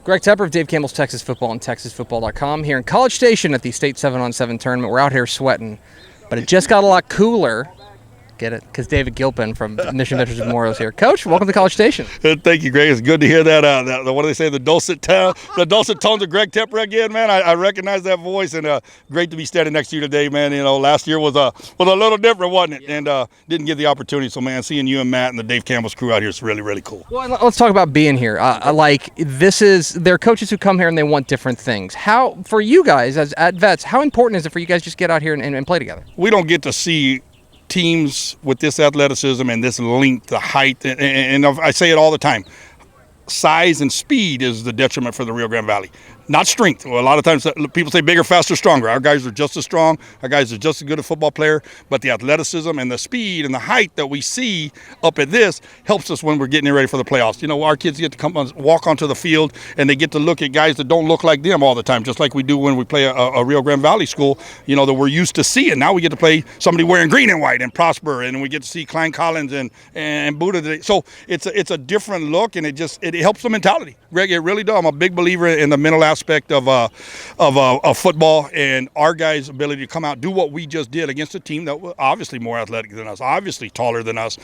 Greg Tepper of Dave Campbell's Texas Football and TexasFootball.com here in College Station at the State 7-on-7 tournament. We're out here sweating, but it just got a lot cooler. Get it? Because David Gilpin from Mission Veterans Memorial is here. Coach, welcome to College Station. Thank you, Greg. It's good to hear that. What do they say? The dulcet tones of Greg Tepper again, man. I recognize that voice, and great to be standing next to you today, man. You know, last year was a little different, wasn't it? Yeah. And didn't get the opportunity. So, man, seeing you and Matt and the Dave Campbell's crew out here is really, really cool. Well, let's talk about being here. There are coaches who come here and they want different things. How, for you guys as at Vets, how important is it for you guys just get out here and play together? We don't get to see teams with this athleticism and this length, the height, and I say it all the time, size and speed is the detriment for the Rio Grande Valley, not strength. Well, a lot of times people say bigger, faster, stronger. Our guys are just as strong. Our guys are just as good a football player, but the athleticism and the speed and the height that we see up at this helps us when we're getting ready for the playoffs. You know, our kids get to walk onto the field, and they get to look at guys that don't look like them all the time, just like we do when we play a Rio Grande Valley school, you know, that we're used to seeing. Now we get to play somebody wearing green and white and Prosper, and we get to see Klein Collins and Buddha today. So it's a different look, and it helps the mentality. Greg, it really does. I'm a big believer in the mental aspect of football, and our guys' ability to come out, do what we just did against a team that was obviously more athletic than us, obviously taller than us,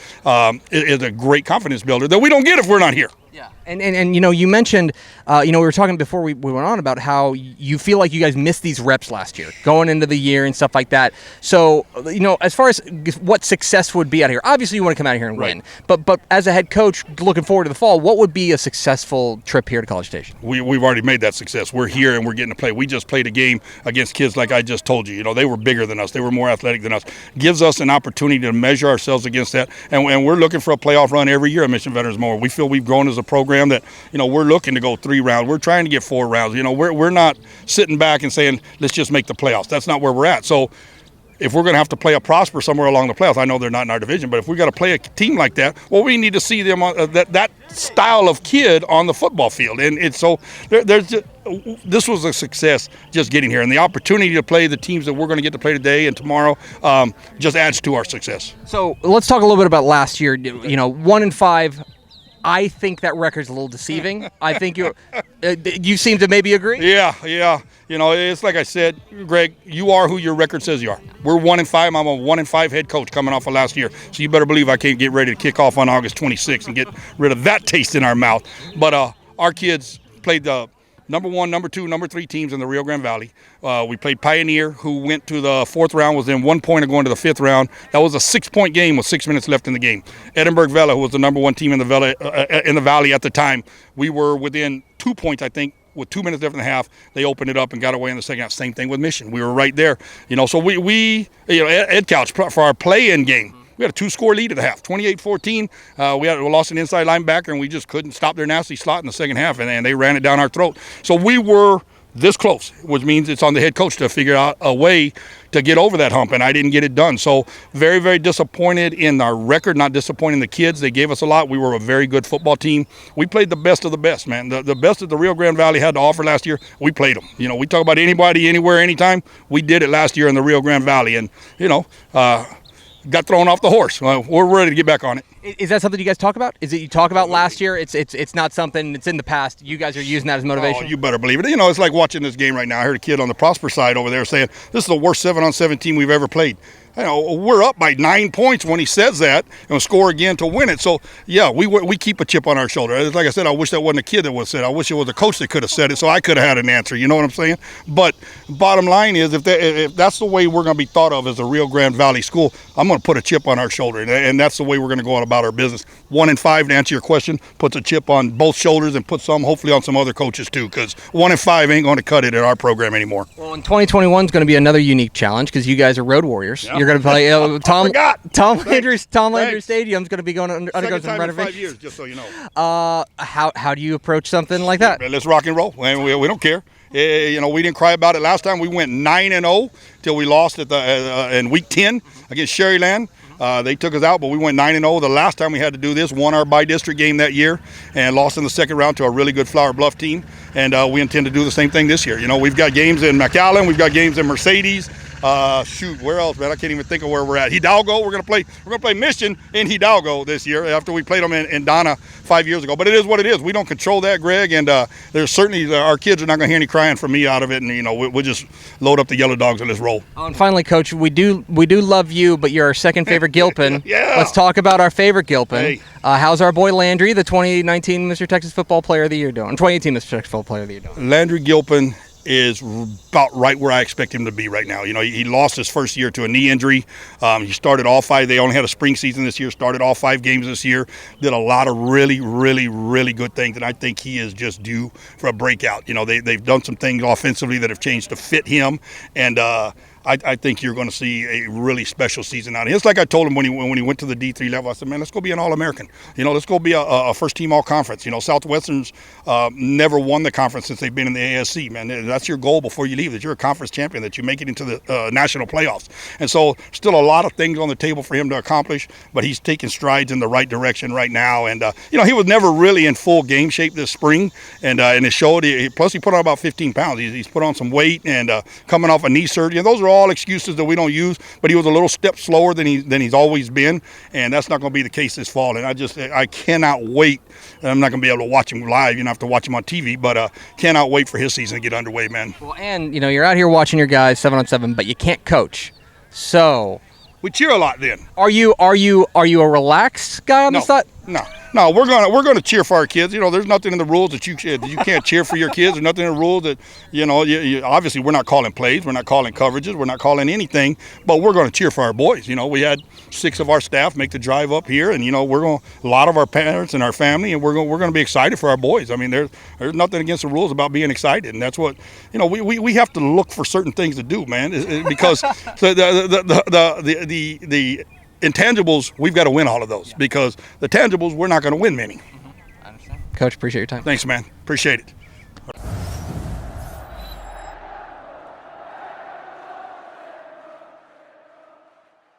is a great confidence builder that we don't get if we're not here. Yeah, and you know, you mentioned, we were talking before we went on about how you feel like you guys missed these reps last year, going into the year and stuff like that. So, you know, as far as what success would be out here, obviously you want to come out here and win. But as a head coach, looking forward to the fall, what would be a successful trip here to College Station? We've already made that success. We're here and we're getting to play. We just played a game against kids like I just told you. You know, they were bigger than us. They were more athletic than us. Gives us an opportunity to measure ourselves against that. And we're looking for a playoff run every year at Mission Veterans Memorial. We feel we've grown as a program that, you know, we're looking to go 3 rounds. We're trying to get 4 rounds. You know, we're not sitting back and saying, let's just make the playoffs. That's not where we're at. So if we're going to have to play a Prosper somewhere along the playoffs, I know they're not in our division, but if we got to play a team like that, well, we need to see them on that style of kid on the football field. And it's so this was a success just getting here, and the opportunity to play the teams that we're going to get to play today and tomorrow just adds to our success. So let's talk a little bit about last year. You know, 1-5. I think that record's a little deceiving. I think you seem to maybe agree? Yeah. You know, it's like I said, Greg, you are who your record says you are. We're 1-5. I'm a 1-5 head coach coming off of last year. So you better believe I can't get ready to kick off on August 26th and get rid of that taste in our mouth. But our kids played the number 1, number 2, number 3 teams in the Rio Grande Valley. We played Pioneer, who went to the 4th round, was in 1 point of going to the 5th round. That was a 6-point game with 6 minutes left in the game. Edinburgh Vela, who was the number 1 team in the Valley at the time, we were within 2 points, I think, with 2 minutes left in the half. They opened it up and got away in the second half. Same thing with Mission. We were right there. You know, so we you know, Ed Couch, for our play-in game, we had a 2-score lead at the half, 28-14. We lost an inside linebacker, and we just couldn't stop their nasty slot in the second half, and they ran it down our throat. So we were this close, which means it's on the head coach to figure out a way to get over that hump, and I didn't get it done. So very, very disappointed in our record, not disappointing the kids. They gave us a lot. We were a very good football team. We played the best of the best, man. The best that the Rio Grande Valley had to offer last year, we played them. You know, we talk about anybody, anywhere, anytime. We did it last year in the Rio Grande Valley, and, you know, got thrown off the horse. We're ready to get back on it. Is that something you guys talk about? Is it you talk about last year? It's not something that's in the past. You guys are using that as motivation? Oh, you better believe it. You know, it's like watching this game right now. I heard a kid on the Prosper side over there saying, this is the worst 7-on-7 team we've ever played. You know, we're up by 9 points when he says that, and we'll score again to win it. So, yeah, we keep a chip on our shoulder. Like I said, I wish that wasn't a kid that would have said it. I wish it was a coach that could have said it, so I could have had an answer. You know what I'm saying? But bottom line is, if that's the way we're going to be thought of as a Rio Grande Valley school, I'm going to put a chip on our shoulder, and that's the way we're going to go on about our business. 1-5, to answer your question, puts a chip on both shoulders and puts some, hopefully, on some other coaches too, because 1-5 ain't going to cut it at our program anymore. Well, in 2021 is going to be another unique challenge because you guys are road warriors. Yeah. You're going to play Tom Landry Stadium is going to be going undergo some renovations. 5 years, just so you know. How do you approach something like that? Let's rock and roll. We don't care. You know, we didn't cry about it last time. We went 9-0 till we lost at in week 10 against Sherryland. They took us out, but we went 9-0. The last time we had to do this, won our by-district game that year and lost in the second round to a really good Flower Bluff team. And we intend to do the same thing this year. You know, we've got games in McAllen, we've got games in Mercedes, Shoot, where else, man? I can't even think of where we're at. Hidalgo. We're gonna play Mission in Hidalgo this year after we played them in Donna 5 years ago. But it is what it is. We don't control that, Greg, and there's certainly our kids are not gonna hear any crying from me out of it. And we'll just load up the yellow dogs and let's roll. And finally, Coach, we do love you, but you're our second favorite Gilpin. Yeah. Let's talk about our favorite Gilpin. Hey. How's our boy Landry, the 2019 Mr. Texas Football Player of the Year, doing? 2018 Mr. Texas Football Player of the Year doing? Landry Gilpin is about right where I expect him to be right now. He lost his first year to a knee injury. He started all 5. They only had a spring season this year. Started all 5 games this year. Did a lot of really, really, really good things, and I think he is just due for a breakout. They've done some things offensively that have changed to fit him, and I think you're going to see a really special season out of him. It's like I told him when he went to the D3 level. I said, man, let's go be an All-American. Let's go be a first-team All-Conference. Southwestern's never won the conference since they've been in the ASC, man. That's your goal before you leave, that you're a conference champion, that you make it into the national playoffs. And so still a lot of things on the table for him to accomplish, but he's taking strides in the right direction right now. And, he was never really in full game shape this spring, and it showed. Plus, he put on about 15 pounds. He's put on some weight and coming off a knee surgery. And those are all excuses that we don't use, but he was a little step slower than he's always been, and that's not going to be the case this fall. And I cannot wait. And I'm not going to be able to watch him live. Have to watch him on TV, but cannot wait for his season to get underway, man. Well, and you're out here watching your guys 7-on-7, but you can't coach. So we cheer a lot. Then are you a relaxed guy on the side? No, we're gonna cheer for our kids. There's nothing in the rules that you can't cheer for your kids. There's nothing in the rules that obviously we're not calling plays, we're not calling coverages, we're not calling anything. But we're gonna cheer for our boys. We had 6 of our staff make the drive up here, and a lot of our parents and our family, and we're gonna be excited for our boys. I mean, there's nothing against the rules about being excited, and that's what we have to look for certain things to do, man, because the intangibles, we've got to win all of those, because the tangibles, we're not going to win many. I understand. Coach, appreciate your time. Thanks, man. Appreciate it.